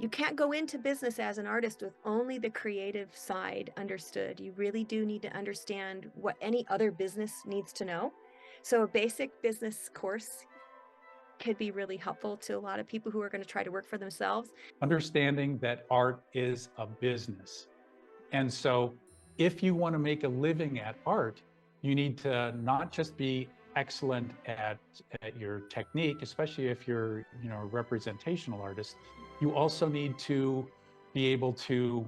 You can't go into business as an artist with only the creative side understood. You really do need to understand what any other business needs to know. So a basic business course could be really helpful to a lot of people who are going to try to work for themselves. Understanding that art is a business. And so if you want to make a living at art, you need to not just be excellent at your technique, especially if you're, a representational artist. You also need to be able to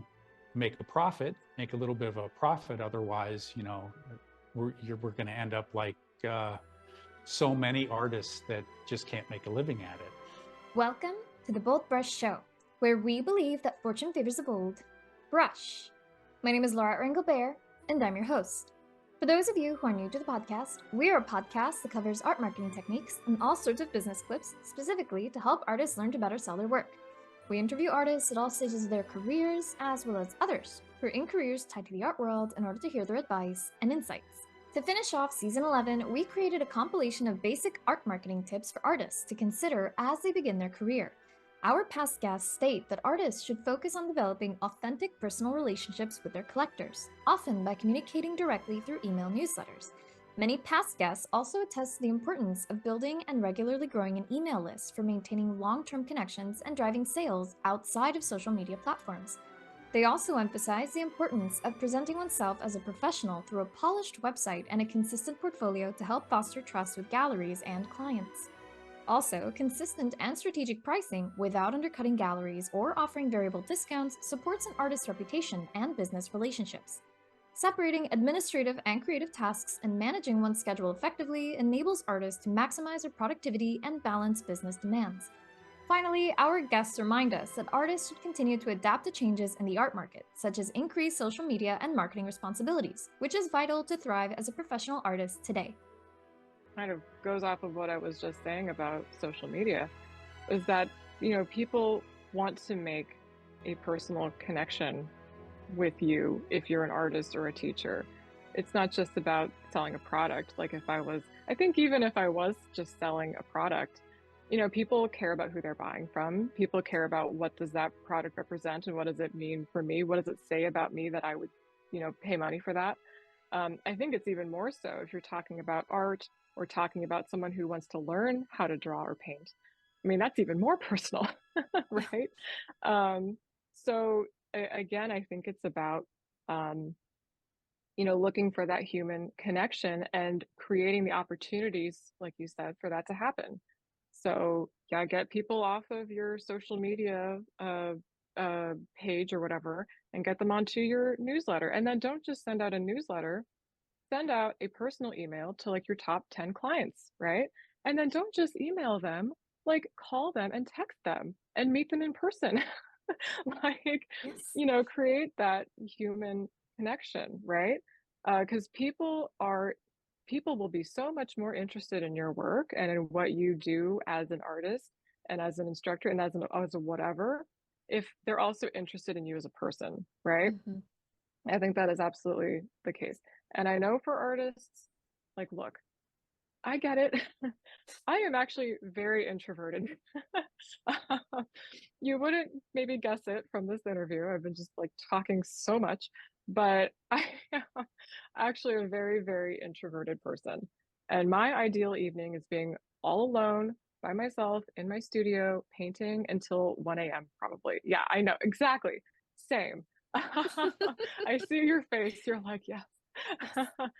make a little bit of a profit. Otherwise, we're going to end up like so many artists that just can't make a living at it. Welcome to the BoldBrush Show, where we believe that fortune favors the bold brush. My name is Laura Engelbert, and I'm your host. For those of you who are new to the podcast, we are a podcast that covers art marketing techniques and all sorts of business clips, specifically to help artists learn to better sell their work. We interview artists at all stages of their careers, as well as others who are in careers tied to the art world in order to hear their advice and insights. To finish off Season 11, we created a compilation of basic art marketing tips for artists to consider as they begin their career. Our past guests state that artists should focus on developing authentic personal relationships with their collectors, often by communicating directly through email newsletters. Many past guests also attest to the importance of building and regularly growing an email list for maintaining long-term connections and driving sales outside of social media platforms. They also emphasize the importance of presenting oneself as a professional through a polished website and a consistent portfolio to help foster trust with galleries and clients. Also, consistent and strategic pricing without undercutting galleries or offering variable discounts supports an artist's reputation and business relationships. Separating administrative and creative tasks and managing one's schedule effectively enables artists to maximize their productivity and balance business demands. Finally, our guests remind us that artists should continue to adapt to changes in the art market, such as increased social media and marketing responsibilities, which is vital to thrive as a professional artist today. Kind of goes off of what I was just saying about social media, is that, people want to make a personal connection with you if you're an artist or a teacher. It's not just about selling a product. Like I think even if I was just selling a product, people care about who they're buying from. People care about what does that product represent and what does it mean for me? What does it say about me that I would, pay money for that? I think it's even more so if you're talking about art or talking about someone who wants to learn how to draw or paint. I mean, that's even more personal, right? So again, I think it's about, looking for that human connection and creating the opportunities, like you said, for that to happen. So yeah, get people off of your social media page or whatever and get them onto your newsletter. And then don't just send out a newsletter, send out a personal email to like your top 10 clients, right? And then don't just email them, like call them and text them and meet them in person. Yes. Create that human connection, right? Because people will be so much more interested in your work and in what you do as an artist and as an instructor and as a whatever, if they're also interested in you as a person, right? Mm-hmm. I think that is absolutely the case. And I know for artists, like, look, I get it. I am actually very introverted. You wouldn't maybe guess it from this interview. I've been just like talking so much, but I am actually a very, very introverted person. And my ideal evening is being all alone by myself in my studio, painting until 1 a.m. probably. Yeah, I know. Exactly. Same. I see your face. You're like, yes.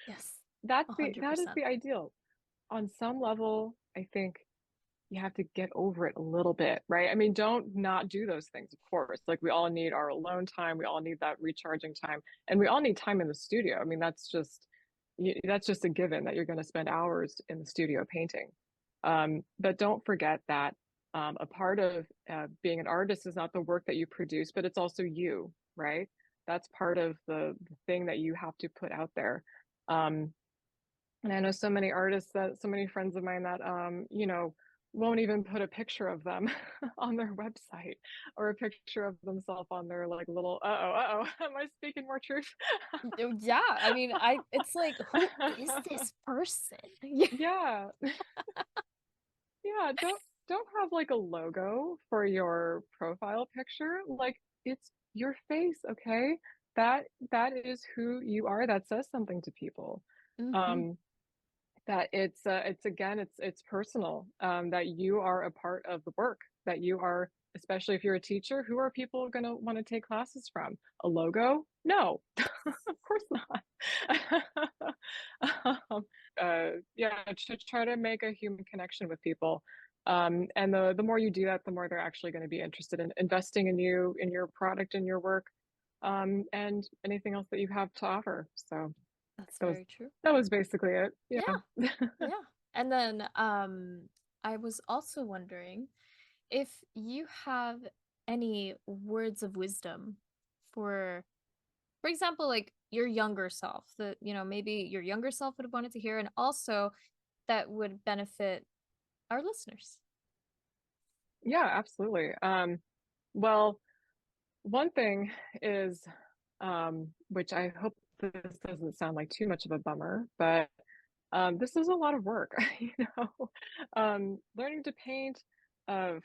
Yes. That 100%. is the ideal. On some level, I think you have to get over it a little bit, right? I mean, don't not do those things, of course. Like we all need our alone time. We all need that recharging time, and we all need time in the studio. I mean, that's just a given that you're going to spend hours in the studio painting. But don't forget that a part of being an artist is not the work that you produce, but it's also you, right? That's part of the thing that you have to put out there. And I know so many artists so many friends of mine that, won't even put a picture of them on their website or a picture of themselves on their like little, am I speaking more truth? Yeah, I mean, it's like, who is this person? Yeah. Yeah, don't have like a logo for your profile picture. Like it's your face, okay? That is who you are. That says something to people. Mm-hmm. That it's again, it's personal. That you are a part of the work. That you are, especially if you're a teacher, who are people going to want to take classes from? A logo? No, of course not. Yeah, to try to make a human connection with people. And the more you do that, the more they're actually going to be interested in investing in you, in your product, in your work, and anything else that you have to offer. So That's that was very true. that was basically it. Yeah. Yeah. Yeah. And then I was also wondering if you have any words of wisdom for example, like your younger self that, maybe your younger self would have wanted to hear, and also that would benefit our listeners. Yeah, absolutely. Well, one thing is, which I hope this doesn't sound like too much of a bummer, but this is a lot of work, learning to paint,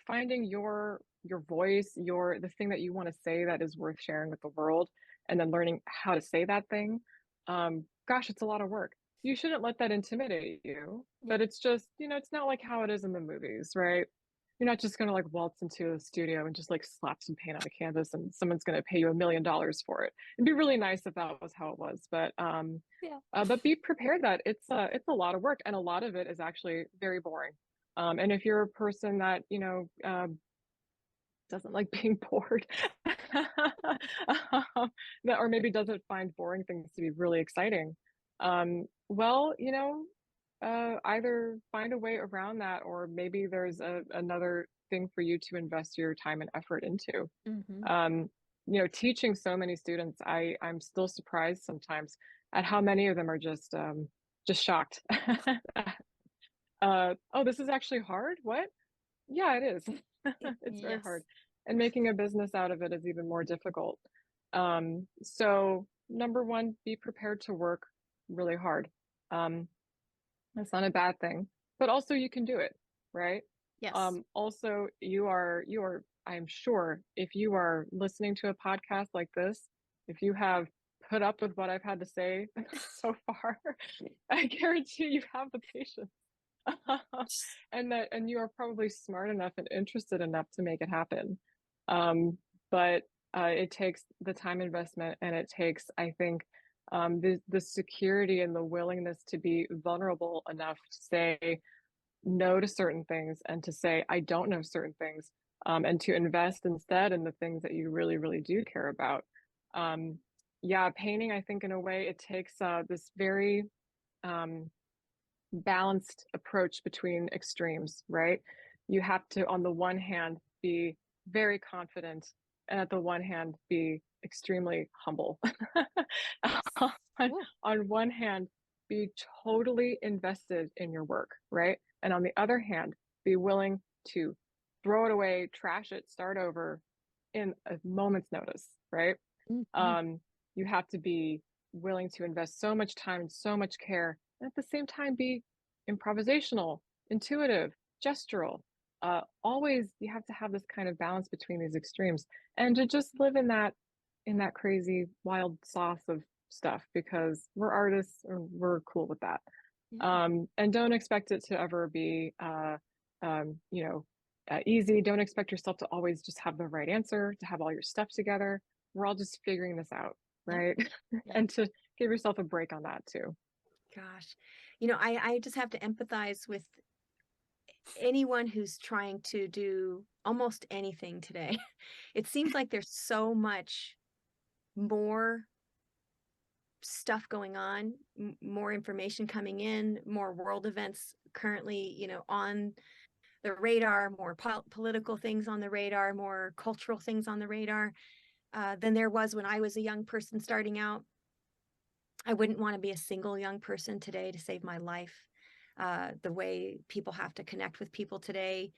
finding your voice, the thing that you want to say that is worth sharing with the world, and then learning how to say that thing. Gosh, it's a lot of work. You shouldn't let that intimidate you, Yeah. but it's just, it's not like how it is in the movies, right? You're not just going to like waltz into a studio and just like slap some paint on a canvas and someone's going to pay you $1 million for it. It'd be really nice if that was how it was, Yeah. but be prepared that it's a lot of work, and a lot of it is actually very boring. And if you're a person that doesn't like being bored, or maybe doesn't find boring things to be really exciting, well, either find a way around that, or maybe there's another thing for you to invest your time and effort into. Mm-hmm. Teaching so many students, I'm still surprised sometimes at how many of them are just shocked. Oh, this is actually hard. What? Yeah, it is. It's very Yes. hard, and making a business out of it is even more difficult. So number one, be prepared to work really hard. Um, that's not a bad thing, but also you can do it, right? Yes. Also, you are, I'm sure if you are listening to a podcast like this, if you have put up with what I've had to say so far, I guarantee you have the patience. And you are probably smart enough and interested enough to make it happen. But it takes the time investment, and it takes, I think, the security and the willingness to be vulnerable enough to say no to certain things, and to say I don't know certain things, and to invest instead in the things that you really, really do care about. Yeah, painting, I think in a way it takes this very balanced approach between extremes, right? You have to, on the one hand, be very confident, and at the one hand, be extremely humble. on, Ooh. on one hand, be totally invested in your work, right? And on the other hand, be willing to throw it away, trash it, start over in a moment's notice, right? Mm-hmm. You have to be willing to invest so much time and so much care, and at the same time be improvisational, intuitive, gestural. Always you have to have this kind of balance between these extremes, and to just live in that crazy wild sauce of stuff, because we're artists, or we're cool with that. Yeah. And don't expect it to ever be easy. Don't expect yourself to always just have the right answer, to have all your stuff together. We're all just figuring this out, Yeah. right? Yeah. And to give yourself a break on that too. Gosh, I just have to empathize with anyone who's trying to do almost anything today. It seems like there's so much more stuff going on, more information coming in, more world events currently, on the radar, more political things on the radar, more cultural things on the radar, than there was when I was a young person starting out. I wouldn't want to be a single young person today to save my life. The way people have to connect with people today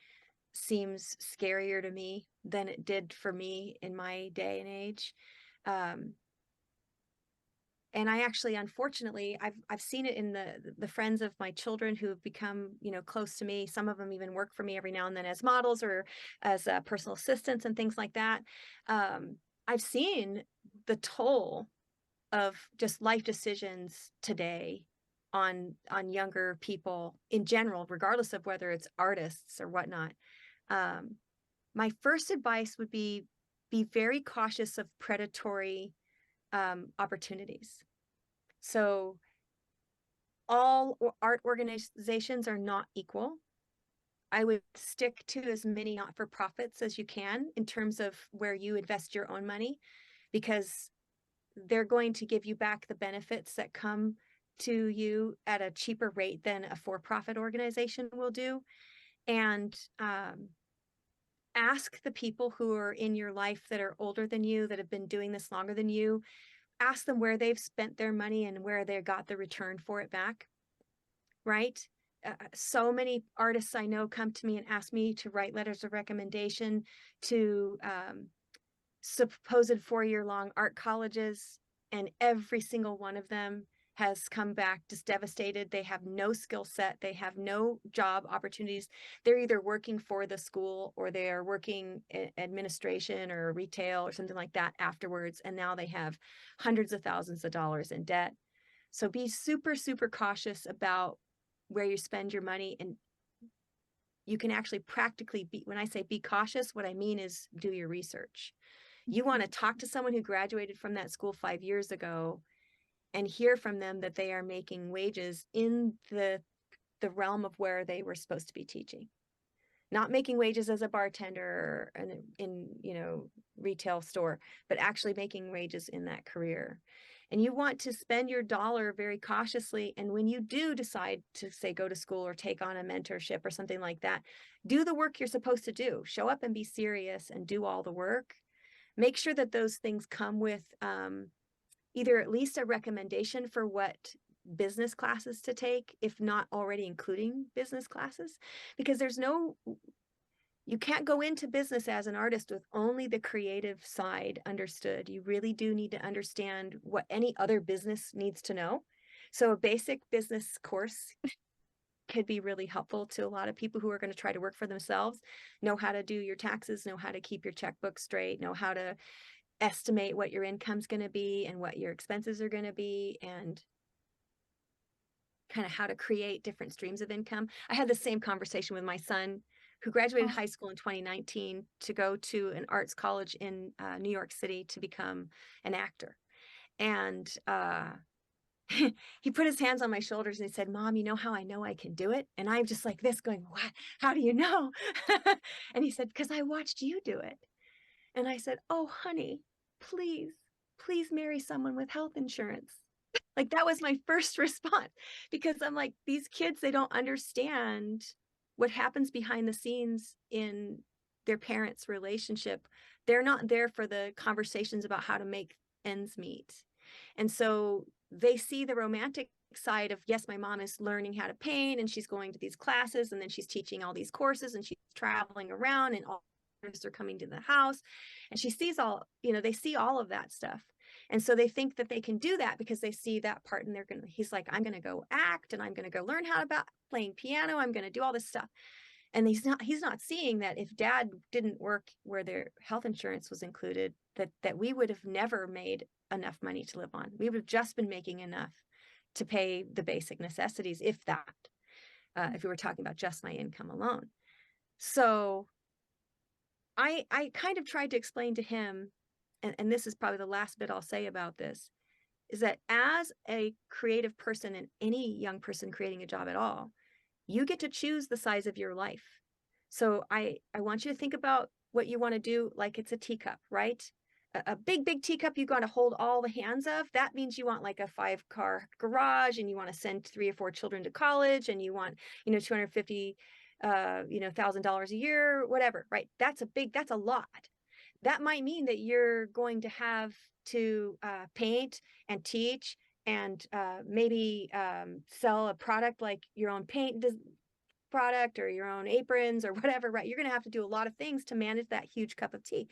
seems scarier to me than it did for me in my day and age. Um, And I actually, unfortunately, I've seen it in the friends of my children who have become, you know, close to me. Some of them even work for me every now and then as models or as personal assistants and things like that. I've seen the toll of just life decisions today on younger people in general, regardless of whether it's artists or whatnot. My first advice would be very cautious of predatory opportunities. So all art organizations are not equal. I would stick to as many not-for-profits as you can in terms of where you invest your own money, because they're going to give you back the benefits that come to you at a cheaper rate than a for-profit organization will do. And ask the people who are in your life that are older than you, that have been doing this longer than you, ask them where they've spent their money and where they got the return for it back, right? So many artists I know come to me and ask me to write letters of recommendation to supposed 4-year-long art colleges, and every single one of them has come back just devastated. They have no skill set. They have no job opportunities. They're either working for the school or they are working in administration or retail or something like that afterwards. And now they have hundreds of thousands of dollars in debt. So be super, super cautious about where you spend your money. And you can actually practically be, when I say be cautious, what I mean is do your research. You want to talk to someone who graduated from that school 5 years ago and hear from them that they are making wages in the realm of where they were supposed to be teaching. Not making wages as a bartender in you know, retail store, but actually making wages in that career. And you want to spend your dollar very cautiously. And when you do decide to, say, go to school or take on a mentorship or something like that, do the work you're supposed to do. Show up and be serious and do all the work. Make sure that those things come with either at least a recommendation for what business classes to take, if not already including business classes, because you can't go into business as an artist with only the creative side understood. You really do need to understand what any other business needs to know. So a basic business course could be really helpful to a lot of people who are going to try to work for themselves. Know how to do your taxes, know how to keep your checkbook straight, know how to estimate what your income's going to be and what your expenses are going to be, and kind of how to create different streams of income. I had the same conversation with my son, who graduated high school in 2019 to go to an arts college in New York City to become an actor. And he put his hands on my shoulders and he said, "Mom, you know how I know I can do it?" And I'm just like this going, "What? How do you know?" And he said, "Because I watched you do it." And I said, "Oh, honey, please, please marry someone with health insurance." Like, that was my first response, because I'm like, these kids, they don't understand what happens behind the scenes in their parents' relationship. They're not there for the conversations about how to make ends meet. And so they see the romantic side of, yes, my mom is learning how to paint and she's going to these classes and then she's teaching all these courses and she's traveling around and all artists are coming to the house, and she sees all, you know, they see all of that stuff. And so they think that they can do that because they see that part, and he's like, "I'm going to go act and I'm going to go learn how about playing piano. I'm going to do all this stuff." And he's not seeing that if dad didn't work where their health insurance was included, that we would have never made enough money to live on. We would have just been making enough to pay the basic necessities, if that, if we were talking about just my income alone. So I kind of tried to explain to him, and this is probably the last bit I'll say about this, is that as a creative person, and any young person creating a job at all, you get to choose the size of your life. So I want you to think about what you want to do like it's a teacup, right? A big, big teacup you got to hold all the hands of. That means you want like a 5-car garage, and you want to send 3 or 4 children to college, and you want, you know, $250 $1,000 a year, whatever, right? That's a lot. That might mean that you're going to have to paint and teach and maybe sell a product like your own paint product or your own aprons or whatever, right? You're going to have to do a lot of things to manage that huge cup of tea.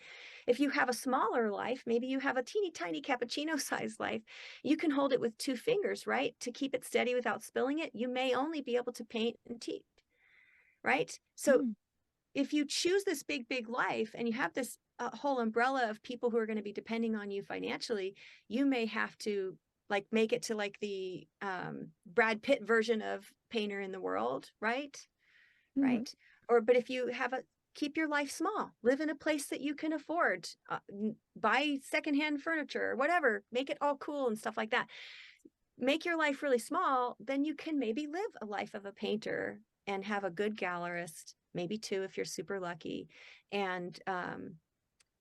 If you have a smaller life, maybe you have a teeny tiny cappuccino size life, you can hold it with 2 fingers, right? To keep it steady without spilling it. You may only be able to paint and tea, right? So if you choose this big, big life and you have this whole umbrella of people who are going to be depending on you financially, you may have to like make it to like the Brad Pitt version of Painter in the World, right? Right. Or, but if you have keep your life small, live in a place that you can afford, buy secondhand furniture or whatever, make it all cool and stuff like that. Make your life really small, then you can maybe live a life of a painter and have a good gallerist, maybe 2 if you're super lucky, and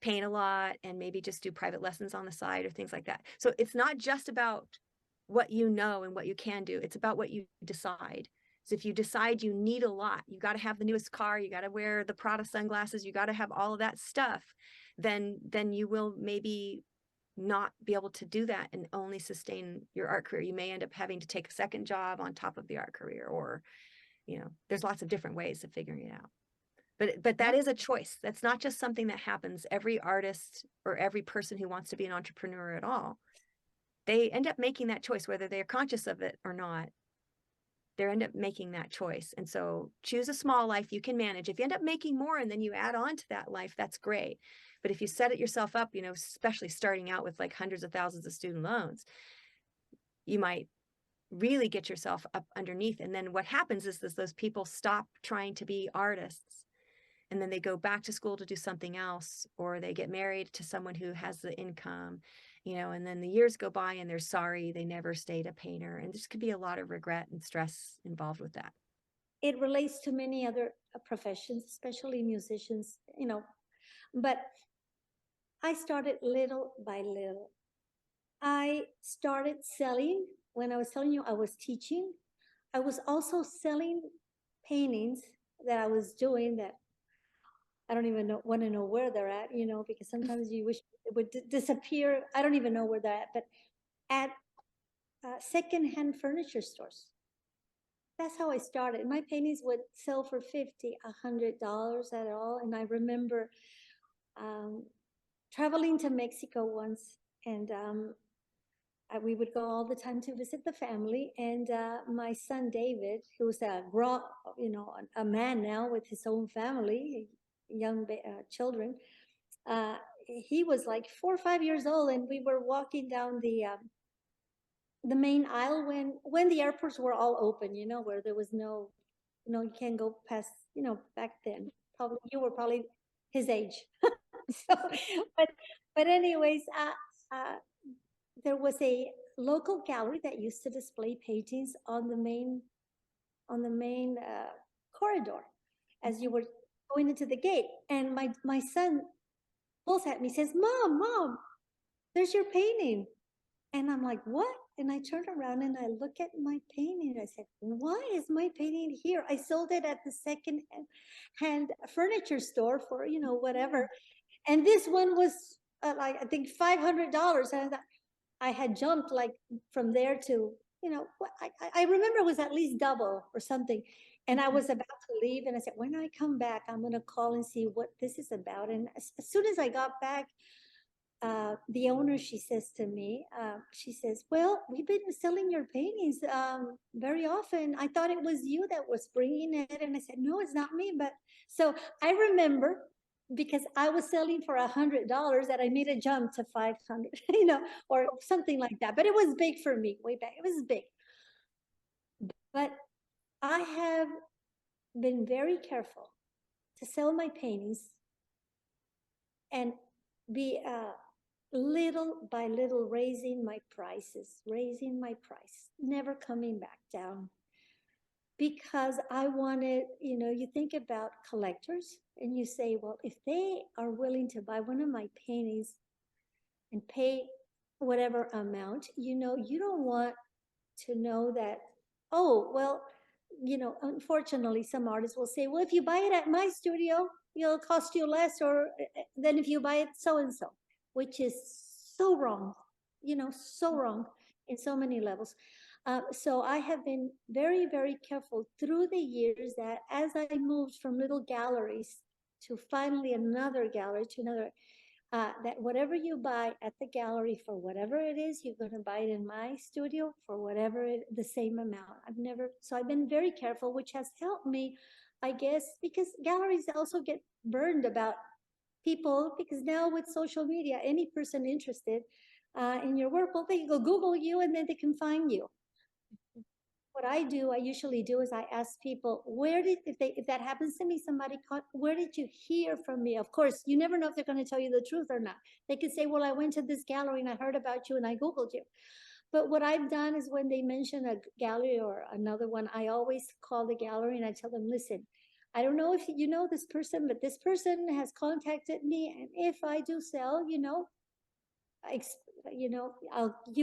paint a lot and maybe just do private lessons on the side or things like that. So it's not just about what you know and what you can do. It's about what you decide. So if you decide you need a lot, you got to have the newest car, you got to wear the Prada sunglasses, you got to have all of that stuff, then you will maybe not be able to do that and only sustain your art career. You may end up having to take a second job on top of the art career, or, you know, there's lots of different ways of figuring it out. But that is a choice. That's not just something that happens. Every artist or every person who wants to be an entrepreneur at all, they end up making that choice, whether they're conscious of it or not. They end up making that choice. And so choose a small life you can manage. If you end up making more and then you add on to that life, that's great. But if you set it yourself up, you know, especially starting out with like hundreds of thousands of student loans, you might really get yourself up underneath. And then what happens is those people stop trying to be artists. And then they go back to school to do something else, or they get married to someone who has the income, you know, and then the years go by and they're sorry they never stayed a painter. And this could be a lot of regret and stress involved with that. It relates to many other professions, especially musicians, you know, but I started little by little. I started selling. When I was telling you I was teaching, I was also selling paintings that I was doing that I don't even want to know where they're at, you know, because sometimes you wish it would disappear. I don't even know where they're at, but at secondhand furniture stores. That's how I started. My paintings would sell for $50, $100 at all. And I remember traveling to Mexico once, and we would go all the time to visit the family. And my son David, who's a man now with his own family, young children, he was like 4 or 5 years old, and we were walking down the main aisle when the airports were all open, you know, where there was no, you know, you can't go past, you know, back then. Probably you were probably his age. So, but anyways, there was a local gallery that used to display paintings on the main corridor as you were going into the gate. And my son pulls at me, says, Mom, there's your painting. And I'm like, what? And I turn around and I look at my painting. I said, why is my painting here? I sold it at the second-hand furniture store for, you know, whatever. And this one was like, I think $500. And I thought, I had jumped like from there to, you know, I remember it was at least double or something. And I was about to leave, and I said, when I come back, I'm going to call and see what this is about. And as soon as I got back, the owner, she says to me, she says, well, we've been selling your paintings very often. I thought it was you that was bringing it. And I said, no, it's not me. But so I remember, because I was selling for $100, that I made a jump to 500, you know, or something like that. But it was big for me way back. It was big. But I have been very careful to sell my paintings and be little by little raising my price, never coming back down. Because I wanted, you know, you think about collectors and you say, well, if they are willing to buy one of my paintings and pay whatever amount, you know, you don't want to know that, oh, well, you know, unfortunately, some artists will say, well, if you buy it at my studio, it'll cost you less or than if you buy it so-and-so, which is so wrong, you know, so wrong in so many levels. So I have been very, very careful through the years that as I moved from little galleries to finally another gallery to another, that whatever you buy at the gallery for whatever it is, you're going to buy it in my studio for whatever the same amount. I've been very careful, which has helped me, I guess, because galleries also get burned about people, because now with social media, any person interested in your work, well, they go Google you and then they can find you. What I usually do is I ask people, if that happens to me, where did you hear from me? Of course, you never know if they're going to tell you the truth or not. They could say, well, I went to this gallery and I heard about you and I Googled you. But what I've done is when they mention a gallery or another one, I always call the gallery and I tell them, listen, I don't know if you know this person, but this person has contacted me. And if I do sell, you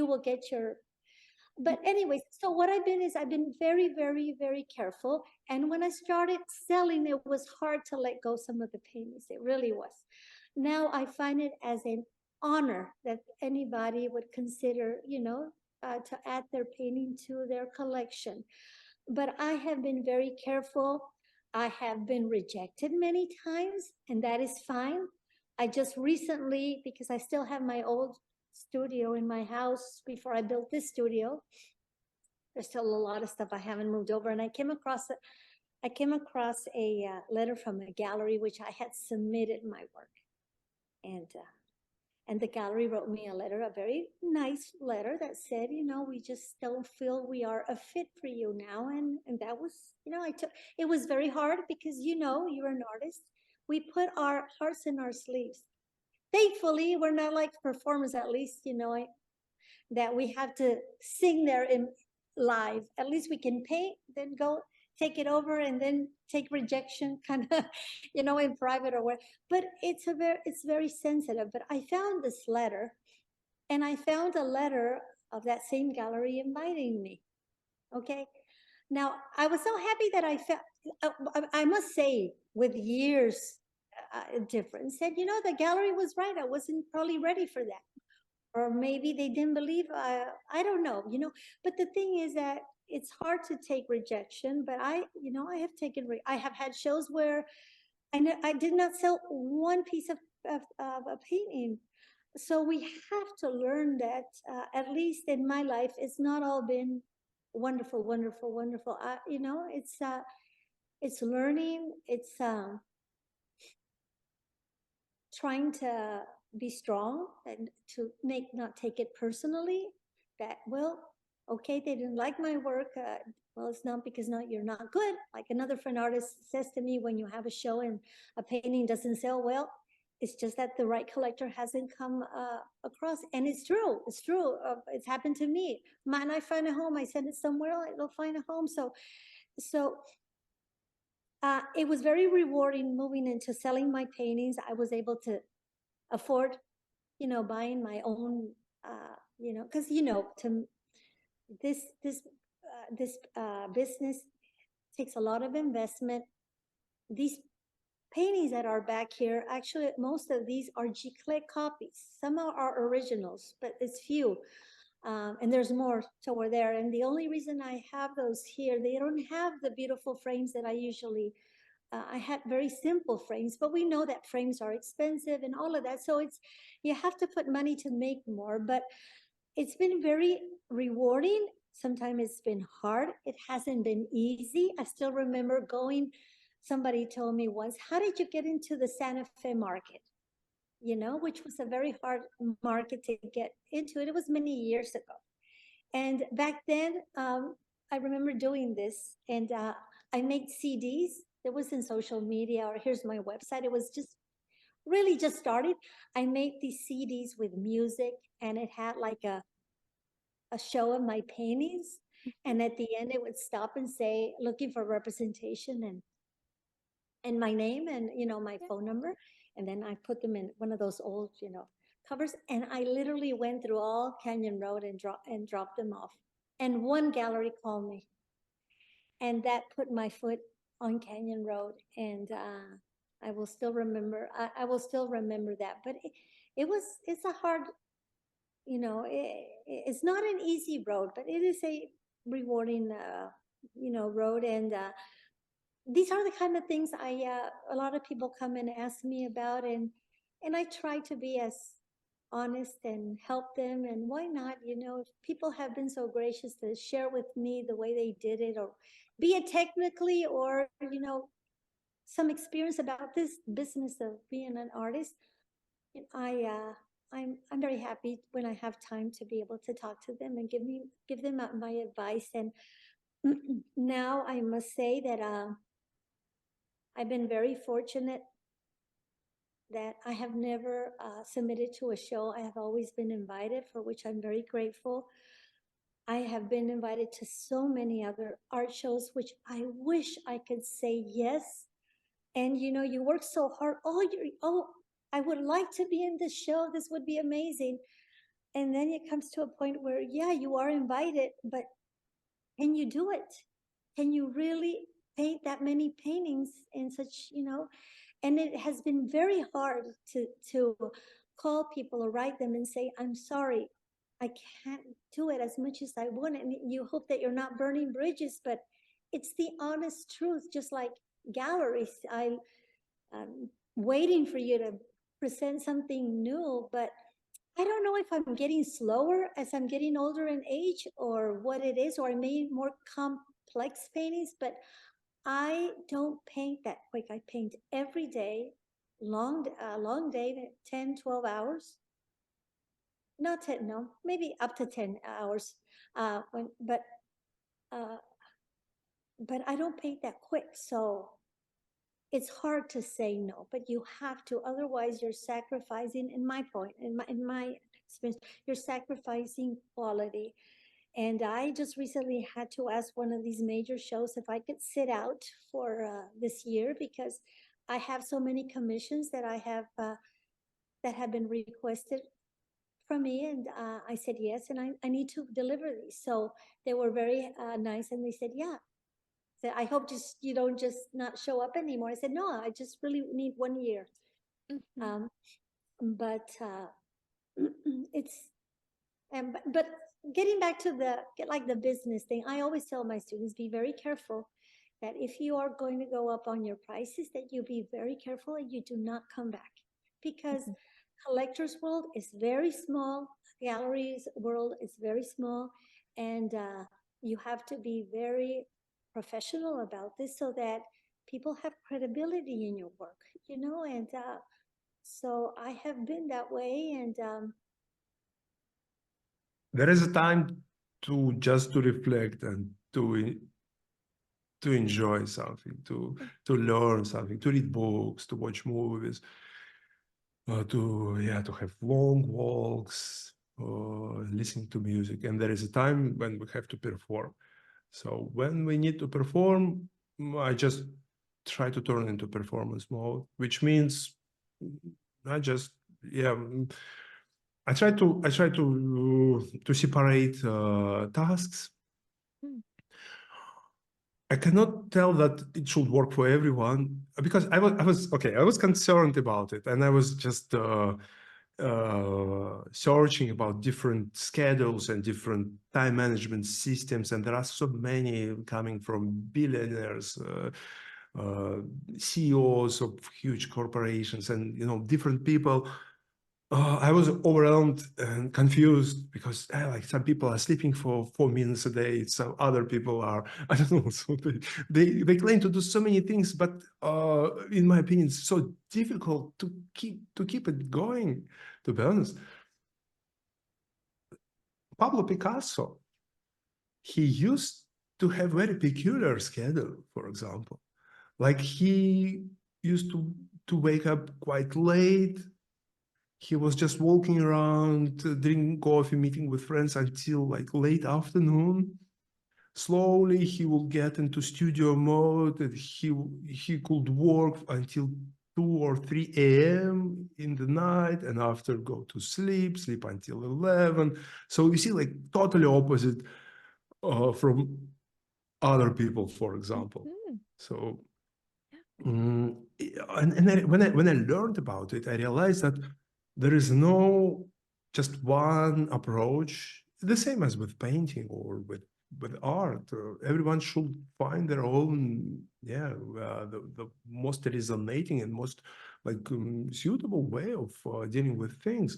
will get your. But anyways, so what I've been very, very, very careful. And when I started selling, it was hard to let go some of the paintings. It really was. Now I find it as an honor that anybody would consider, to add their painting to their collection. But I have been very careful. I have been rejected many times, and that is fine. I just recently, because I still have my old studio in my house before I built this studio, there's still a lot of stuff I haven't moved over, and I came across a letter from a gallery which I had submitted my work, and the gallery wrote me a letter, a very nice letter that said, we just don't feel we are a fit for you now, and that was, it was very hard because you're an artist. We put our hearts in our sleeves. Thankfully, we're not like performers, at least, that we have to sing there in live. At least we can paint, then go take it over and then take rejection kind of, in private or what. But it's very sensitive. But I found this letter, and I found a letter of that same gallery inviting me. Okay. Now, I was so happy that I must say, with years difference, said, the gallery was right. I wasn't probably ready for that. Or maybe they didn't believe, I don't know, but the thing is that it's hard to take rejection, but I have had shows where I did not sell one piece of a painting. So we have to learn that, at least in my life, it's not all been wonderful, wonderful, wonderful. It's learning, it's trying to be strong and to not take it personally, that, well, okay, they didn't like my work. Well, it's not because you're not good. Like another friend artist says to me, when you have a show and a painting doesn't sell well, it's just that the right collector hasn't come across. And it's true. It's true. It's happened to me. Might not find a home. I send it somewhere, it'll find a home. So it was very rewarding moving into selling my paintings. I was able to afford, buying my own, because, to this business takes a lot of investment. These paintings that are back here, actually, most of these are giclée copies. Some are originals, but it's few. And there's more somewhere there. And the only reason I have those here, they don't have the beautiful frames that I usually, I had very simple frames, but we know that frames are expensive and all of that. So you have to put money to make more, but it's been very rewarding. Sometimes it's been hard. It hasn't been easy. I still remember somebody told me once, how did you get into the Santa Fe market? Which was a very hard market to get into. It was many years ago. And back then, I remember doing this, and I made CDs. There wasn't social media or here's my website. It was really just started. I made these CDs with music, and it had like a show of my paintings. And at the end, it would stop and say, looking for representation and my name and, my phone number. And then I put them in one of those old, covers. And I literally went through all Canyon Road and dropped them off. And one gallery called me. And that put my foot on Canyon Road. And I will still remember, I will still remember that. But it's a hard, it's not an easy road, but it is rewarding, road. And these are the kind of things a lot of people come and ask me about, and I try to be as honest and help them. And why not? If people have been so gracious to share with me the way they did it, or be it technically, or some experience about this business of being an artist, and I'm very happy when I have time to be able to talk to them and give them my advice. And now I must say that I've been very fortunate that I have never submitted to a show. I have always been invited, for which I'm very grateful. I have been invited to so many other art shows, which I wish I could say yes. And you work so hard. I would like to be in this show. This would be amazing. And then it comes to a point where, yeah, you are invited, but can you do it? Can you really paint that many paintings in such, and it has been very hard to call people or write them and say, I'm sorry, I can't do it as much as I want. And you hope that you're not burning bridges, but it's the honest truth. Just like galleries, I'm waiting for you to present something new, but I don't know if I'm getting slower as I'm getting older in age, or what it is, or I made more complex paintings, but I don't paint that quick. I paint every day, long day, 10, 12 hours. Not 10, no, maybe up to 10 hours. But I don't paint that quick. So it's hard to say no, but you have to, otherwise you're sacrificing, in my experience, you're sacrificing quality. And I just recently had to ask one of these major shows if I could sit out for this year, because I have so many commissions that I have that have been requested from me. And I said yes, and I need to deliver these. So they were very nice, and they said, yeah. So I hope you don't just not show up anymore. I said, no, I just really need 1 year. Mm-hmm. But it's, but getting back to the business thing, I always tell my students, be very careful that if you are going to go up on your prices, that you be very careful and you do not come back, because collector's world is very small, galleries world is very small, and you have to be very professional about this so that people have credibility in your work, and so I have been that way. And there is a time to just to reflect and to enjoy something, to learn something, to read books, to watch movies, to have long walks, listening to music. And there is a time when we have to perform. So when we need to perform, I just try to turn into performance mode, which means I just, I try to separate tasks. I cannot tell that it should work for everyone, because I was concerned about it, and I was just searching about different schedules and different time management systems, and there are so many coming from billionaires, CEOs of huge corporations, and different people. I was overwhelmed and confused, because like some people are sleeping for 4 minutes a day, some other people are, I don't know, so they claim to do so many things, but in my opinion, it's so difficult to keep it going, to be honest. Pablo Picasso, he used to have very peculiar schedule, for example. Like he used to wake up quite late. He was just walking around, drinking coffee, meeting with friends until like late afternoon. Slowly, he will get into studio mode, and he could work until 2 or 3 a.m. in the night, and after go to sleep until 11. So you see, like totally opposite from other people, for example. So, and when I learned about it, I realized that there is no just one approach, the same as with painting or with art. Everyone should find their own, the most resonating and most suitable way of dealing with things.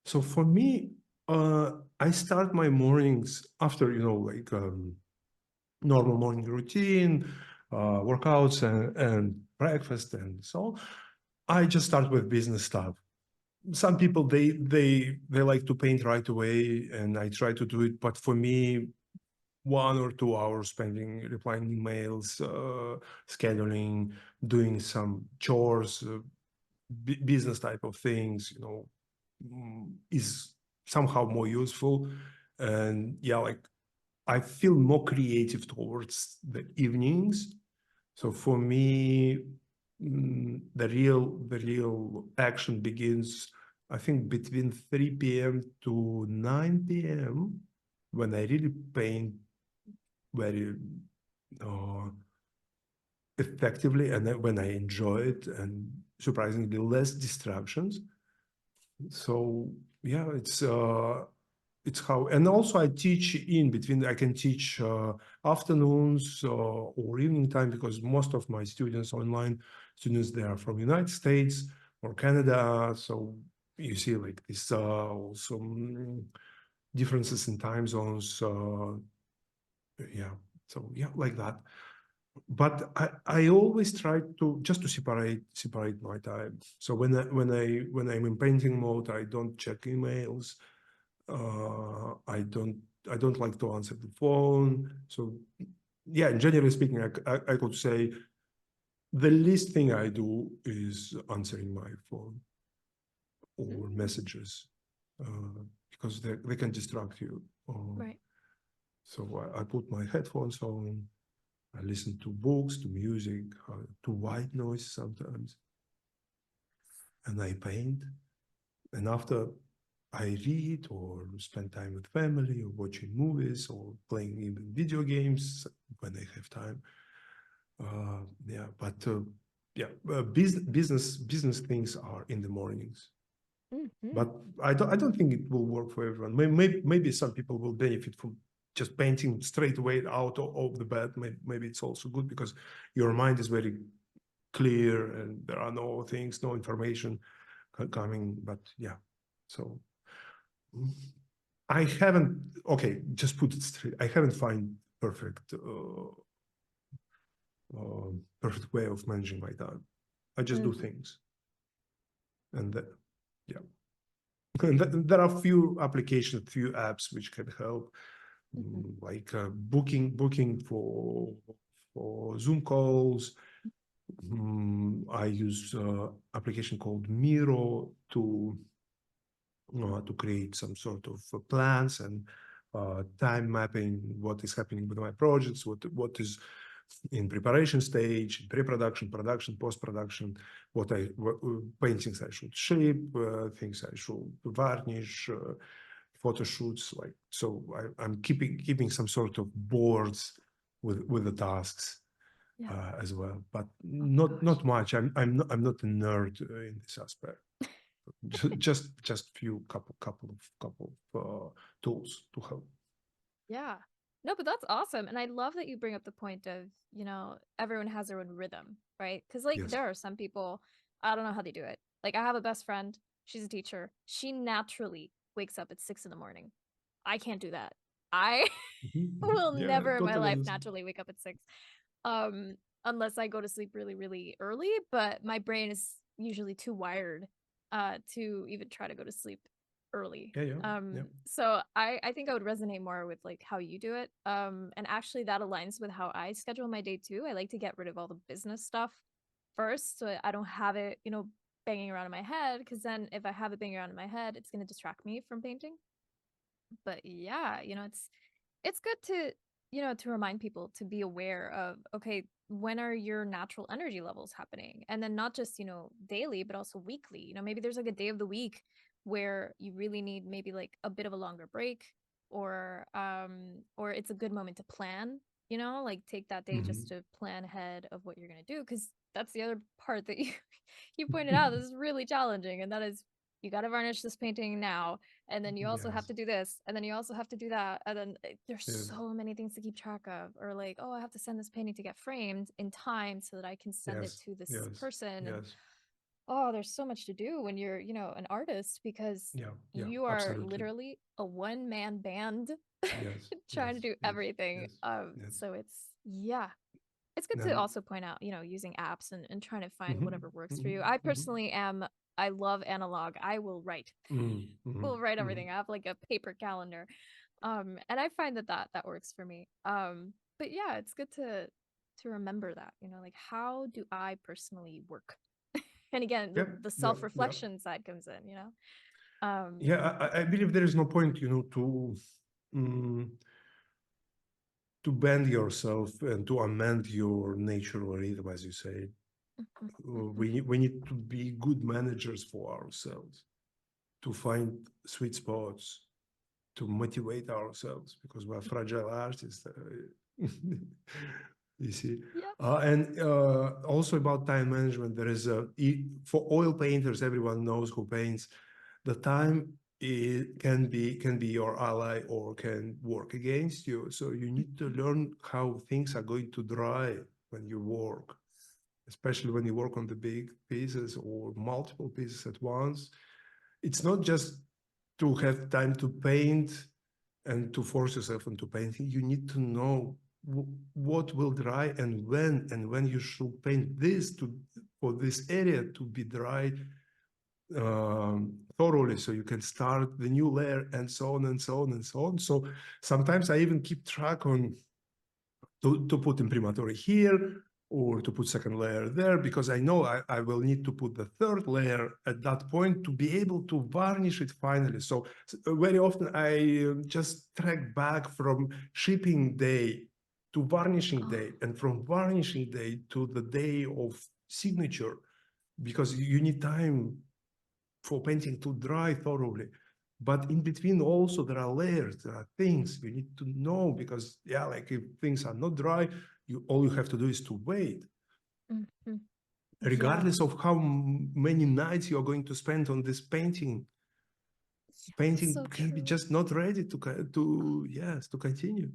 So for me, I start my mornings after, normal morning routine, workouts and breakfast and so on. I just start with business stuff. Some people, they like to paint right away, and I try to do it. But for me, 1 or 2 hours spending replying emails, scheduling, doing some chores, business type of things, is somehow more useful. And yeah, like I feel more creative towards the evenings. So for me, the real action begins, I think, between 3 p.m. to 9 p.m. when I really paint very effectively, and then when I enjoy it, and surprisingly less distractions. So yeah, it's how, and also I teach in between. I can teach afternoons or evening time, because most of my students, online students, they are from United States or Canada. So you see like this also differences in time zones. Yeah, so yeah, like that. But I always try to just to separate my time. So when I'm in painting mode, I don't check emails. I don't like to answer the phone. So yeah, generally speaking, I could say the least thing I do is answering my phone or messages, because they can distract you. Right. So I put my headphones on. I listen to books, to music, to white noise sometimes, and I paint. And after, I read or spend time with family or watching movies or playing even video games when I have time. Business things are in the mornings. But I don't think it will work for everyone. Maybe some people will benefit from just painting straight away out of the bed. Maybe it's also good because your mind is very clear and there are no things, no information coming. But yeah, so I haven't, okay, just put it straight. I haven't found perfect way of managing my time. I just do things. And that, yeah. And there are few applications, few apps which can help, like booking for Zoom calls. I use application called Miro to create some sort of plans and time mapping what is happening with my projects, what is in preparation stage, pre-production, production, post-production, what paintings I should ship, things I should varnish, photo shoots, like, so I'm keeping some sort of boards with the tasks as well, but not much. I'm not a nerd in this aspect. just couple of tools to help. Yeah. No, but that's awesome. And I love that you bring up the point of, everyone has their own rhythm, right? Because Yes. there are some people, I don't know how they do it. Like I have a best friend, she's a teacher. She naturally wakes up at 6 in the morning. I can't do that. I will Yeah, never in my totally life understand. naturally wake up at 6. Unless I go to sleep really, really early, but my brain is usually too wired to even try to go to sleep early. Yeah. So I think I would resonate more with like how you do it. And actually that aligns with how I schedule my day too. I like to get rid of all the business stuff first, so I don't have it, banging around in my head, because then if I have it banging around in my head, it's going to distract me from painting. But yeah, it's good to, to remind people to be aware of, okay, when are your natural energy levels happening? And then not just, daily, but also weekly. Maybe there's like a day of the week where you really need maybe like a bit of a longer break, or it's a good moment to plan, like take that day just to plan ahead of what you're going to do. Because that's the other part that you pointed out. This is really challenging. And that is you got to varnish this painting now, and then you also have Yes. to do this, and then you also have to do that, and then there's Yes. so many things to keep track of. Or like, oh, I have to send this painting to get framed in time so that I can send it Yes. to this Yes. person. And Yes. oh, there's so much to do when you're, an artist, because Yeah. Yeah. you are Absolutely. literally a one-man band Yes. trying to Yes. do Yes. everything. Yes. Yes. So it's good to And also point out, using apps and trying to find mhm, whatever works for mhm, you. I mhm, personally I love analog. I will write. mhm, mhm, Will write mhm. everything. I have like a paper calendar. And I find that works for me. But yeah, it's good to remember that, like, how do I personally work? And again, Yep. the Yep. Yep. self-reflection side comes in, Yeah. I believe there is no point, mm, to bend yourself and to amend your natural rhythm, as you say. We need to be good managers for ourselves, to find sweet spots, to motivate ourselves, because we're fragile artists. You see. Yep. And also about time management, there is for oil painters, everyone knows who paints, the time it can be your ally or can work against you. So you need to learn how things are going to dry when you work, especially when you work on the big pieces or multiple pieces at once. It's not just to have time to paint and to force yourself into painting. You need to know what will dry and when you should paint this for this area to be dry thoroughly, so you can start the new layer, and so on and so on and so on. So sometimes I even keep track on to put imprimatur here or to put second layer there, because I know I will need to put the third layer at that point to be able to varnish it finally. So very often I just track back from shipping day to varnishing day, and from varnishing day to the day of signature, because you need time for painting to dry thoroughly. But in between also there are layers, there are things you need to know, because like if things are not dry, all you have to do is to wait. Regardless of how many nights you are going to spend on this painting, So can be true. just not ready to continue.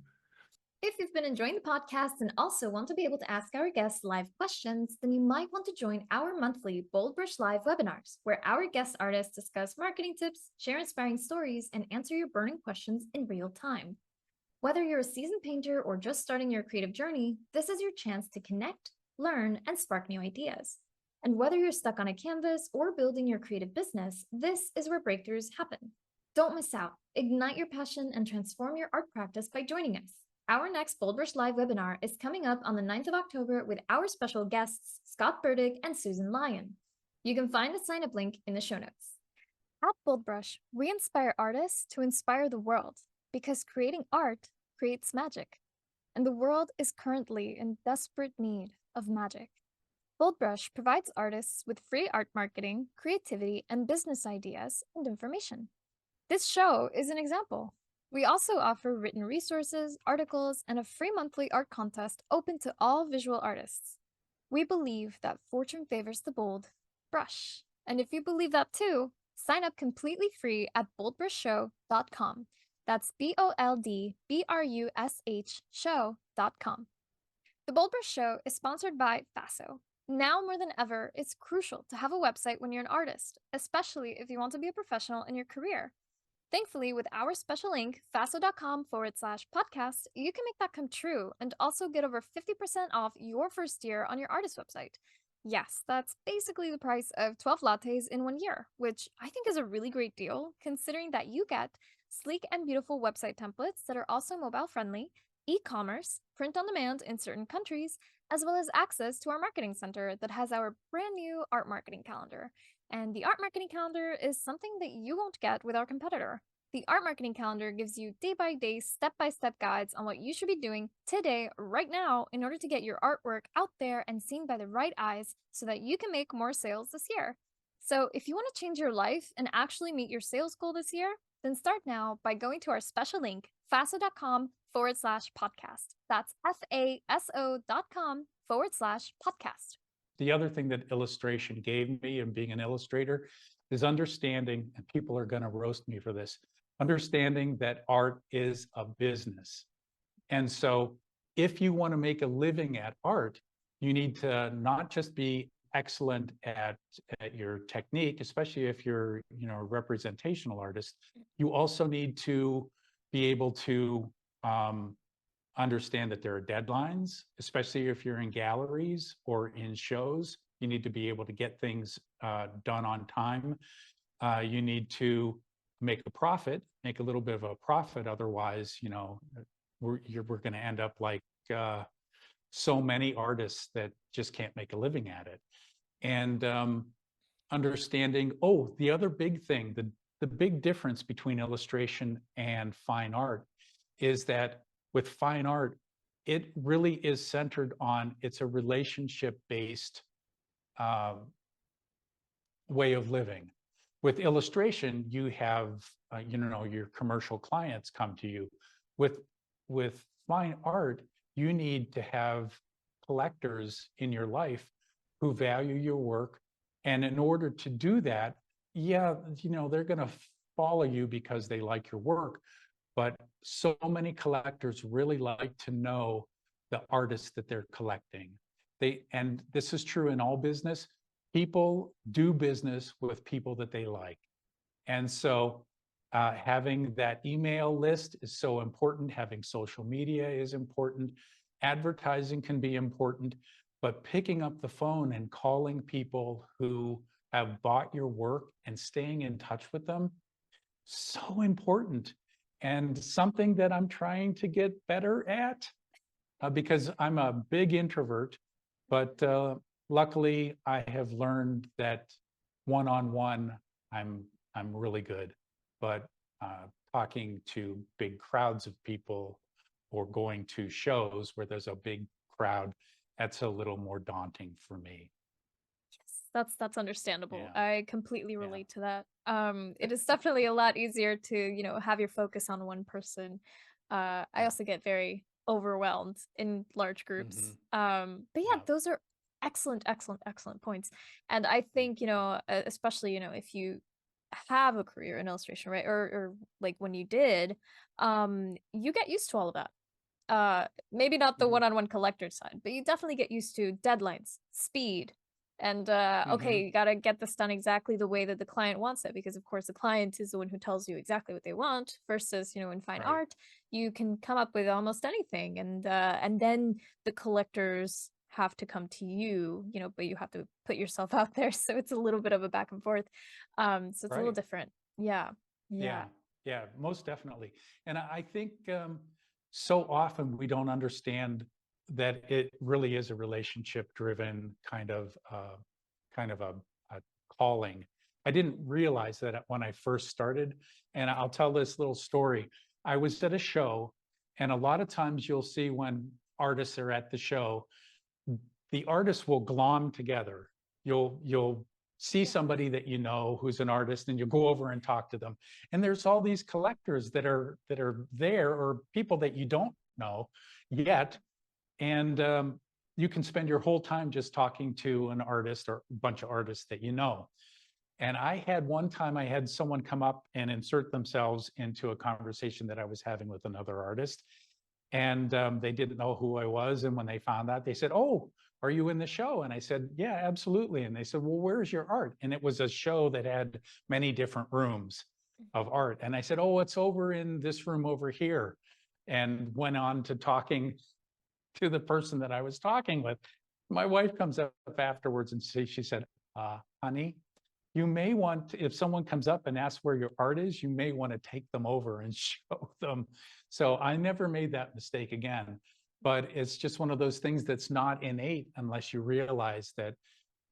If you've been enjoying the podcast and also want to be able to ask our guests live questions, then you might want to join our monthly BoldBrush Live webinars, where our guest artists discuss marketing tips, share inspiring stories, and answer your burning questions in real time. Whether you're a seasoned painter or just starting your creative journey, this is your chance to connect, learn, and spark new ideas. And whether you're stuck on a canvas or building your creative business, this is where breakthroughs happen. Don't miss out. Ignite your passion and transform your art practice by joining us. Our next BoldBrush Live webinar is coming up on the 9th of October with our special guests, Scott Burdick and Susan Lyon. You can find the sign-up link in the show notes. At BoldBrush, we inspire artists to inspire the world, because creating art creates magic, and the world is currently in desperate need of magic. BoldBrush provides artists with free art marketing, creativity, and business ideas and information. This show is an example. We also offer written resources, articles, and a free monthly art contest open to all visual artists. We believe that fortune favors the bold brush. And if you believe that too, sign up completely free at boldbrushshow.com. That's BoldBrush show.com. The BoldBrush Show is sponsored by FASO. Now more than ever, it's crucial to have a website when you're an artist, especially if you want to be a professional in your career. Thankfully, with our special link, faso.com/podcast, you can make that come true and also get over 50% off your first year on your artist website. Yes, that's basically the price of 12 lattes in 1 year, which I think is a really great deal, considering that you get sleek and beautiful website templates that are also mobile friendly, e-commerce, print on demand in certain countries, as well as access to our marketing center that has our brand new art marketing calendar. And the art marketing calendar is something that you won't get with our competitor. The art marketing calendar gives you day-by-day, step-by-step guides on what you should be doing today, right now, in order to get your artwork out there and seen by the right eyes so that you can make more sales this year. So if you want to change your life and actually meet your sales goal this year, then start now by going to our special link, faso.com/podcast. That's FASO.com/podcast. The other thing that illustration gave me, and being an illustrator, is understanding, and people are going to roast me for this, understanding that art is a business. And so if you want to make a living at art, you need to not just be excellent at your technique, especially if you're, a representational artist. You also need to be able to understand that there are deadlines, especially if you're in galleries or in shows. You need to be able to get things done on time. You need to make a little bit of a profit. Otherwise, we're going to end up like so many artists that just can't make a living at it. And understanding, the other big thing, the big difference between illustration and fine art is that with fine art, it really is centered on, it's a relationship-based way of living. With illustration, you have, your commercial clients come to you. With fine art, you need to have collectors in your life who value your work. And in order to do that, they're going to follow you because they like your work. But so many collectors really like to know the artists that they're collecting. And this is true in all business. People do business with people that they like. And so having that email list is so important. Having social media is important. Advertising can be important, but picking up the phone and calling people who have bought your work and staying in touch with them, so important. And something that I'm trying to get better at because I'm a big introvert, but luckily I have learned that one-on-one, I'm really good, but talking to big crowds of people or going to shows where there's a big crowd, that's a little more daunting for me. That's understandable. Yeah. I completely relate to that. It is definitely a lot easier to, have your focus on one person. I also get very overwhelmed in large groups. But yeah, those are excellent points. And I think, especially, if you have a career in illustration, right? Or like when you did, you get used to all of that. Maybe not the one-on-one collector side, but you definitely get used to deadlines, speed, and okay, you gotta get this done exactly the way that the client wants it, because of course the client is the one who tells you exactly what they want, versus in fine art you can come up with almost anything, and then the collectors have to come to you, but you have to put yourself out there, so it's a little bit of a back and forth. So it's a little different. Yeah, most definitely. And I think so often we don't understand that it really is a relationship-driven kind of a calling. I didn't realize that when I first started, and I'll tell this little story. I was at a show, and a lot of times you'll see when artists are at the show, the artists will glom together. You'll see somebody that who's an artist, and you'll go over and talk to them. And there's all these collectors that are there, or people that you don't know yet. And you can spend your whole time just talking to an artist or a bunch of artists that you know. And I had someone come up and insert themselves into a conversation that I was having with another artist. And they didn't know who I was. And when they found out, they said, "Oh, are you in the show?" And I said, "Yeah, absolutely." And they said, "Well, where's your art?" And it was a show that had many different rooms of art. And I said, "Oh, it's over in this room over here." And went on to talking to the person that I was talking with. My wife comes up afterwards and she said, "Honey, you may want to, if someone comes up and asks where your art is, you may want to take them over and show them." So I never made that mistake again. But it's just one of those things that's not innate unless you realize that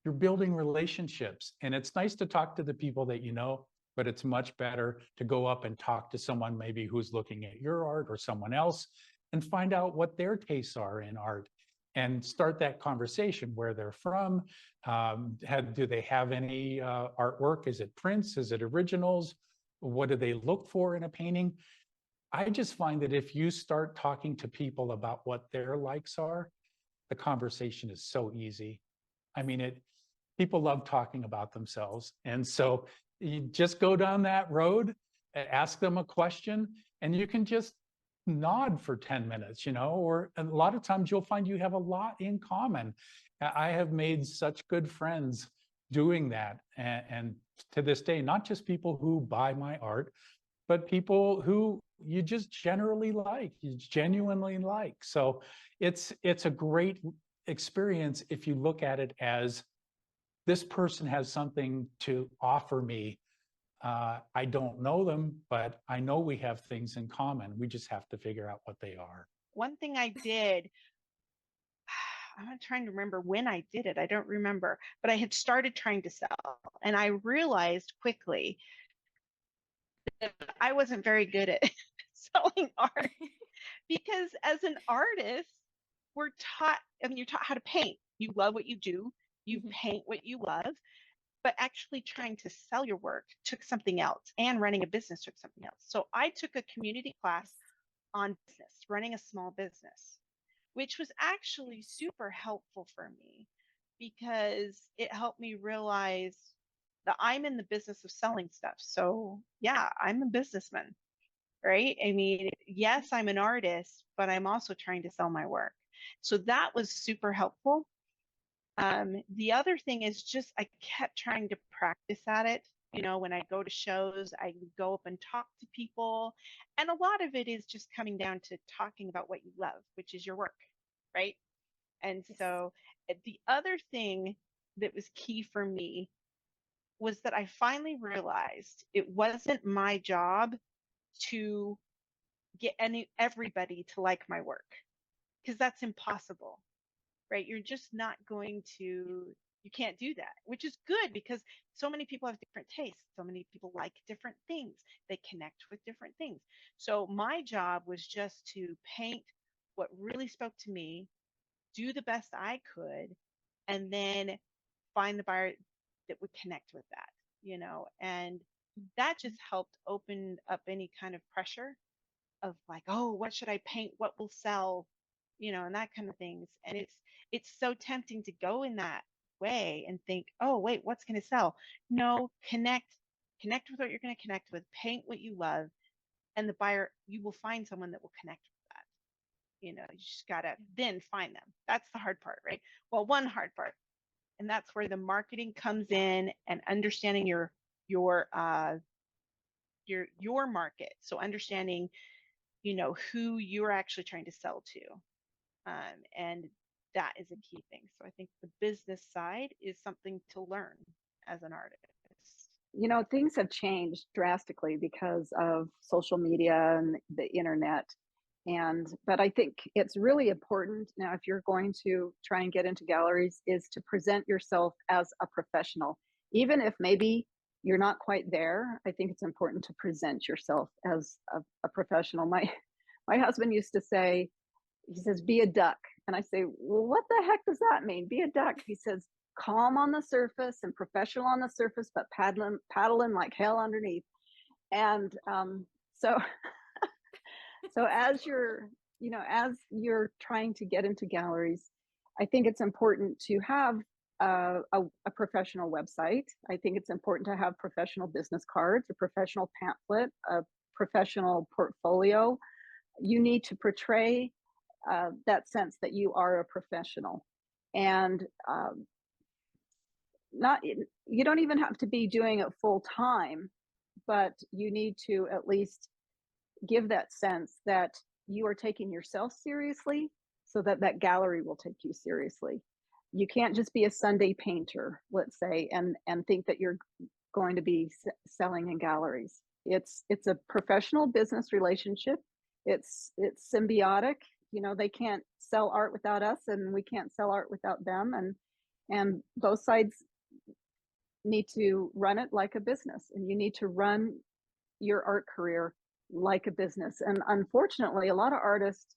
you're building relationships. And it's nice to talk to the people that you know, but it's much better to go up and talk to someone maybe who's looking at your art or someone else, and find out what their tastes are in art, and start that conversation, where they're from. Do they have any artwork? Is it prints? Is it originals? What do they look for in a painting? I just find that if you start talking to people about what their likes are, the conversation is so easy. I mean, people love talking about themselves. And so You just go down that road, ask them a question, and you can just nod for 10 minutes, or a lot of times you'll find you have a lot in common. I have made such good friends doing that. And to this day, not just people who buy my art, but people who you just you genuinely like. So it's a great experience if you look at it as this person has something to offer me. I don't know them, but I know we have things in common. We just have to figure out what they are. One thing I did, I'm trying to remember when I did it. I don't remember, but I had started trying to sell, and I realized quickly that I wasn't very good at selling art because as an artist, we're taught, you're taught how to paint. You love what you do. You paint what you love. But actually trying to sell your work took something else, and running a business took something else. So I took a community class on business, running a small business, which was actually super helpful for me because it helped me realize that I'm in the business of selling stuff. So yeah, I'm a businessman, right? I mean, yes, I'm an artist, but I'm also trying to sell my work. So that was super helpful. The other thing is just I kept trying to practice at it. When I go to shows, I go up and talk to people. And a lot of it is just coming down to talking about what you love, which is your work, right? And so the other thing that was key for me was that I finally realized it wasn't my job to get everybody to like my work, because that's impossible. Right? You're just not going to, you can't do that, which is good because so many people have different tastes. So many people like different things. They connect with different things. So my job was just to paint what really spoke to me, do the best I could, and then find the buyer that would connect with that, and that just helped open up any kind of pressure of like, oh, what should I paint? What will sell? And that kind of things. And it's so tempting to go in that way and think, oh, wait, what's going to sell? No, connect with what you're going to connect with, paint what you love, and the buyer, you will find someone that will connect with that. You just got to then find them. That's the hard part, right? Well, one hard part. And that's where the marketing comes in, and understanding your market. So understanding, who you're actually trying to sell to. And that is a key thing. So I think the business side is something to learn as an artist. Things have changed drastically because of social media and the internet. But I think it's really important now, if you're going to try and get into galleries, is to present yourself as a professional. Even if maybe you're not quite there, I think it's important to present yourself as a professional. My husband used to say, he says, be a duck. And I say, well, what the heck does that mean? Be a duck. He says, calm on the surface and professional on the surface, but paddling like hell underneath. And so as you're trying to get into galleries, I think it's important to have a professional website. I think it's important to have professional business cards, a professional pamphlet, a professional portfolio. You need to portray that sense that you are a professional, and you don't even have to be doing it full time, but you need to at least give that sense that you are taking yourself seriously, so that gallery will take you seriously. You can't just be a Sunday painter, let's say, and think that you're going to be selling in galleries. It's a professional business relationship. It's symbiotic. They can't sell art without us, and we can't sell art without them. And both sides need to run it like a business, and you need to run your art career like a business. And unfortunately, a lot of artists,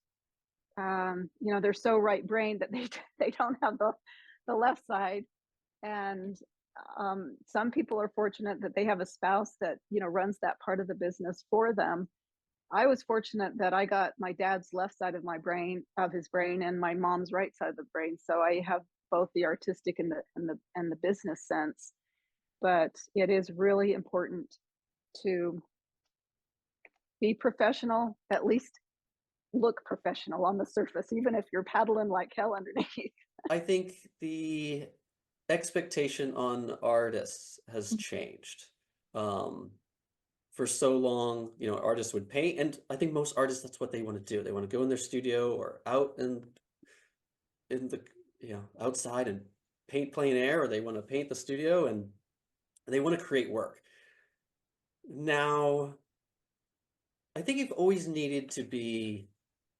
they're so right-brained that they don't have the left side. And some people are fortunate that they have a spouse that runs that part of the business for them. I was fortunate that I got my dad's left side of his brain, and my mom's right side of the brain. So I have both the artistic and the business sense. but it is really important to be professional, at least look professional on the surface, even if you're paddling like hell underneath. I think the expectation on artists has changed. For so long, you know, artists would paint, and I think most artists, that's what they want to do. They want to go in their studio or out in the, you know, outside and paint plein air, or they want to paint the studio and they want to create work. Now, I think you've always needed to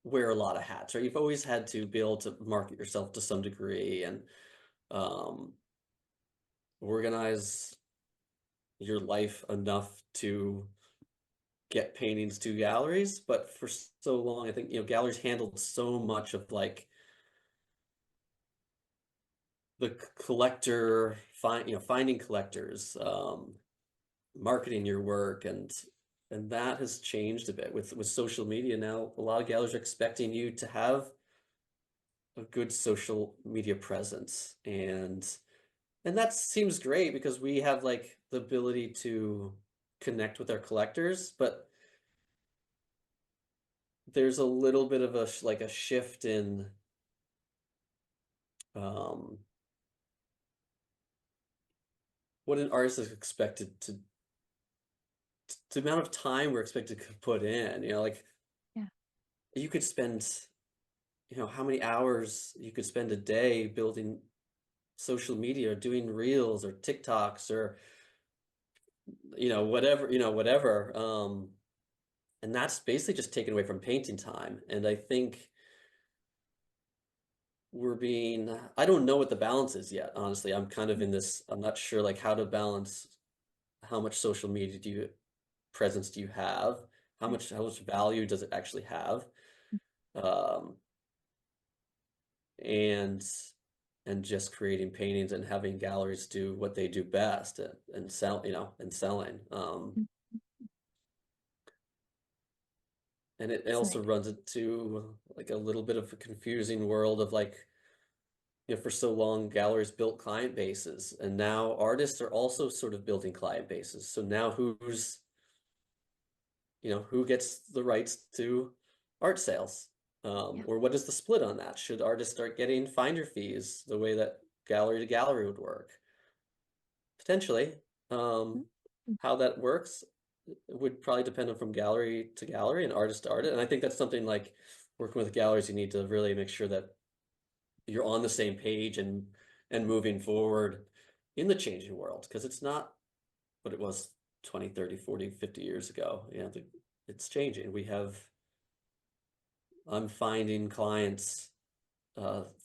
wear a lot of hats, right? You've always had to be able to market yourself to some degree and organize your life enough to get paintings to galleries. But for so long, I think, you know, galleries handled so much of like the collector, finding collectors, marketing your work, and that has changed a bit with social media. Now a lot of galleries are expecting you to have a good social media presence, and that seems great because we have like the ability to connect with our collectors, but there's a little bit of a shift in what an artist is expected to the amount of time we're expected to put in, you know, like, yeah, you could spend, you know, how many hours you could spend a day building social media or doing reels or TikToks or, you know, whatever, and that's basically just taken away from painting time. And I think I don't know what the balance is yet, honestly. I'm kind of in this, I'm not sure like how to balance how much social media presence do you have, how much value does it actually have, and just creating paintings and having galleries do what they do best and sell, you know, and selling. And it also runs into like a little bit of a confusing world of like, you know, for so long galleries built client bases, and now artists are also sort of building client bases. So now who gets the rights to art sales? Or what is the split on that? Should artists start getting finder fees the way that gallery to gallery would work? Potentially. How that works would probably depend on from gallery to gallery and artist to artist. And I think that's something like working with galleries, you need to really make sure that you're on the same page and moving forward in the changing world, because it's not what it was 20, 30, 40, 50 years ago. You know, it's changing. I'm finding clients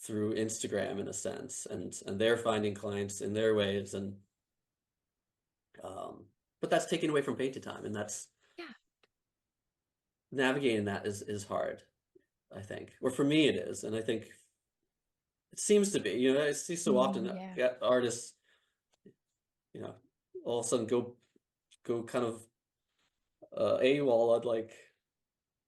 through Instagram in a sense, and they're finding clients in their ways, and but that's taken away from painting time, and that's navigating that is hard, I think, or for me it is, and I think it seems to be. You know, I see so often that artists, you know, all of a sudden go kind of AWOL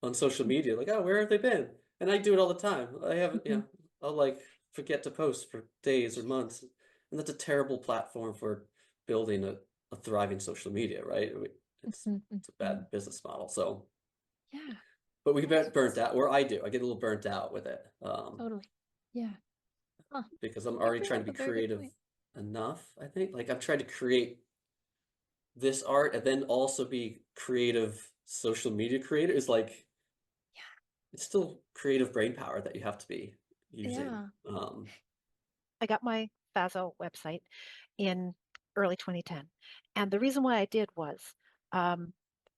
on social media, like, oh, where have they been? And I do it all the time. I haven't, you know, I'll like forget to post for days or months, and that's a terrible platform for building a thriving social media, right? It's a bad business model. So but we get burnt out, or I do. I get a little burnt out with it. Totally. Yeah. Because I'm already trying to be creative enough, I think. Like I'm trying to create this art and then also be creative social media creator is like, it's still creative brain power that you have to be using. I got my FASO website in early 2010. And the reason why I did was,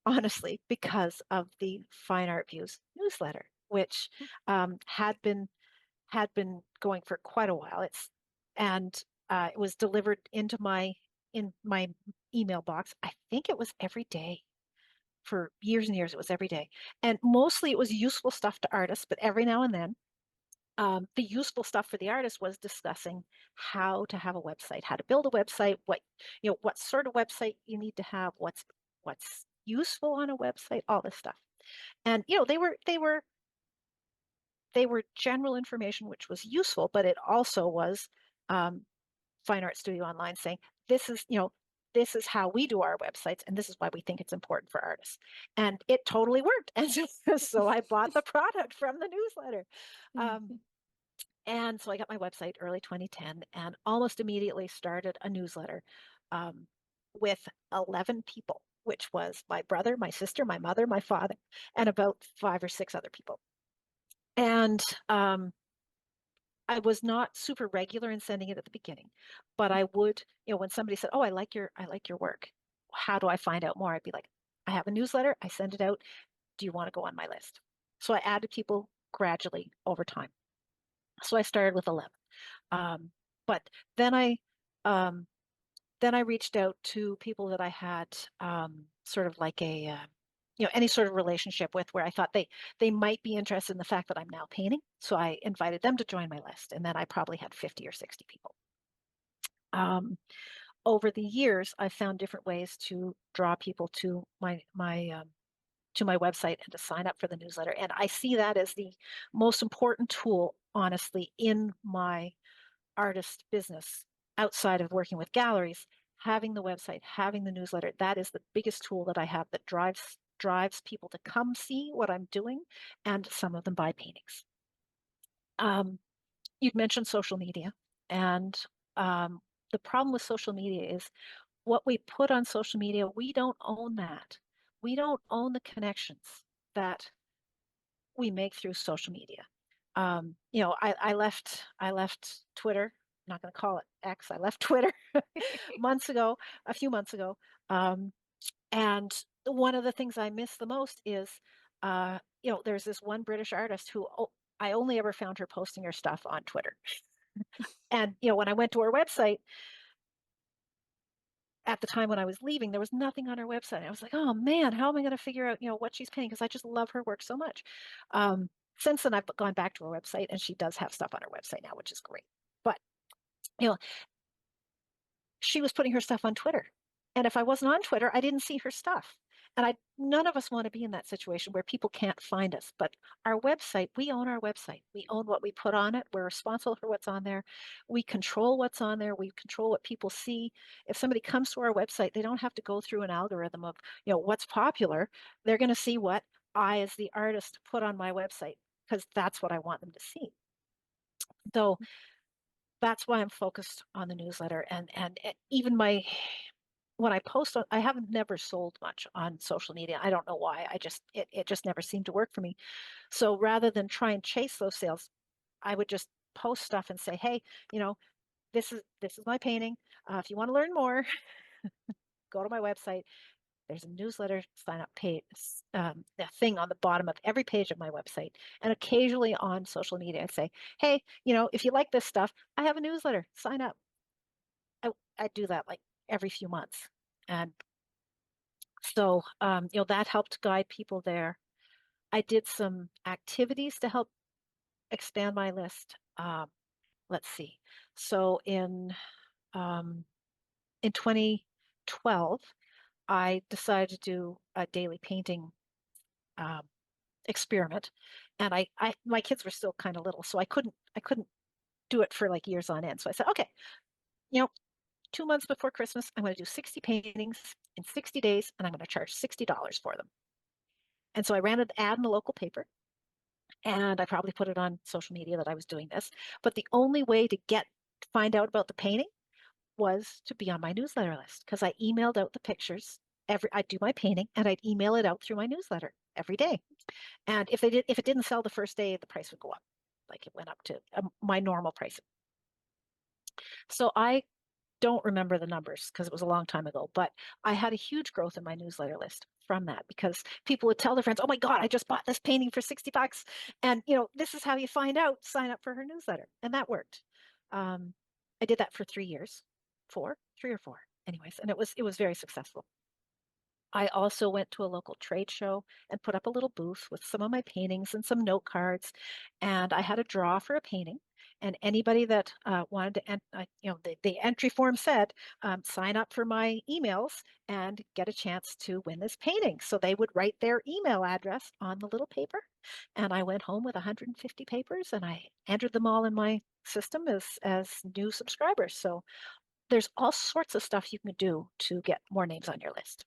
honestly, because of the Fine Art Views newsletter, which had been going for quite a while. It was delivered into my email box. I think it was every day. For years and years, it was every day. And mostly it was useful stuff to artists, but every now and then, the useful stuff for the artist was discussing how to have a website, how to build a website, what sort of website you need to have, what's useful on a website, all this stuff. And they were general information, which was useful, but it also was Fine Art Studio Online saying, this is, this is how we do our websites, and this is why we think it's important for artists. And it totally worked. And so I bought the product from the newsletter. And so I got my website early 2010 and almost immediately started a newsletter with 11 people, which was my brother, my sister, my mother, my father, and about 5 or 6 other people. And I was not super regular in sending it at the beginning, but I would, when somebody said, "Oh, I like your work. How do I find out more?" I'd be like, "I have a newsletter. I send it out. Do you want to go on my list?" So I added people gradually over time. So I started with 11. But then I reached out to people that I had sort of like a any sort of relationship with, where I thought they might be interested in the fact that I'm now painting. So I invited them to join my list, and then I probably had 50 or 60 people. Over the years, I found different ways to draw people to my website and to sign up for the newsletter. And I see that as the most important tool, honestly, in my artist business outside of working with galleries. Having the website, having the newsletter, that is the biggest tool that I have that drives people to come see what I'm doing, and some of them buy paintings. You'd mentioned social media, and the problem with social media is what we put on social media, we don't own that. We don't own the connections that we make through social media. I left Twitter. I'm not going to call it X. I left Twitter a few months ago. And one of the things I miss the most is, there's this one British artist who I only ever found her posting her stuff on Twitter. And, when I went to her website, at the time when I was leaving, there was nothing on her website. I was like, oh man, how am I going to figure out, what she's painting? Because I just love her work so much. Since then, I've gone back to her website, and she does have stuff on her website now, which is great. But, she was putting her stuff on Twitter. And if I wasn't on Twitter, I didn't see her stuff. And none of us want to be in that situation where people can't find us. But our website, we own our website. We own what we put on it. We're responsible for what's on there. We control what's on there. We control what people see. If somebody comes to our website, they don't have to go through an algorithm of, what's popular. They're going to see what I, as the artist, put on my website, because that's what I want them to see. So that's why I'm focused on the newsletter. And even when I post I haven't never sold much on social media. I don't know why. It just never seemed to work for me. So rather than try and chase those sales, I would just post stuff and say, hey, this is my painting. If you want to learn more, go to my website. There's a newsletter sign up page, a thing on the bottom of every page of my website. And occasionally on social media, I say, hey, if you like this stuff, I have a newsletter, sign up. I do that like every few months. And so, that helped guide people there. I did some activities to help expand my list. Let's see. So in 2012, I decided to do a daily painting experiment, and my kids were still kind of little, so I couldn't do it for like years on end. So I said, okay, 2 months before Christmas, I'm going to do 60 paintings in 60 days, and I'm going to charge $60 for them. And so I ran an ad in the local paper, and I probably put it on social media that I was doing this. But the only way to find out about the painting was to be on my newsletter list, because I emailed out the pictures. I'd do my painting, and I'd email it out through my newsletter every day. And if it didn't sell the first day, the price would go up. Like it went up to my normal price. So I don't remember the numbers because it was a long time ago, but I had a huge growth in my newsletter list from that, because people would tell their friends, oh my God, I just bought this painting for $60. And, this is how you find out, sign up for her newsletter. And that worked. I did that for 3 years, 3 or 4 anyways. And it was very successful. I also went to a local trade show and put up a little booth with some of my paintings and some note cards. And I had a draw for a painting. And anybody that wanted to, the entry form said, sign up for my emails and get a chance to win this painting. So they would write their email address on the little paper. And I went home with 150 papers, and I entered them all in my system as new subscribers. So there's all sorts of stuff you can do to get more names on your list.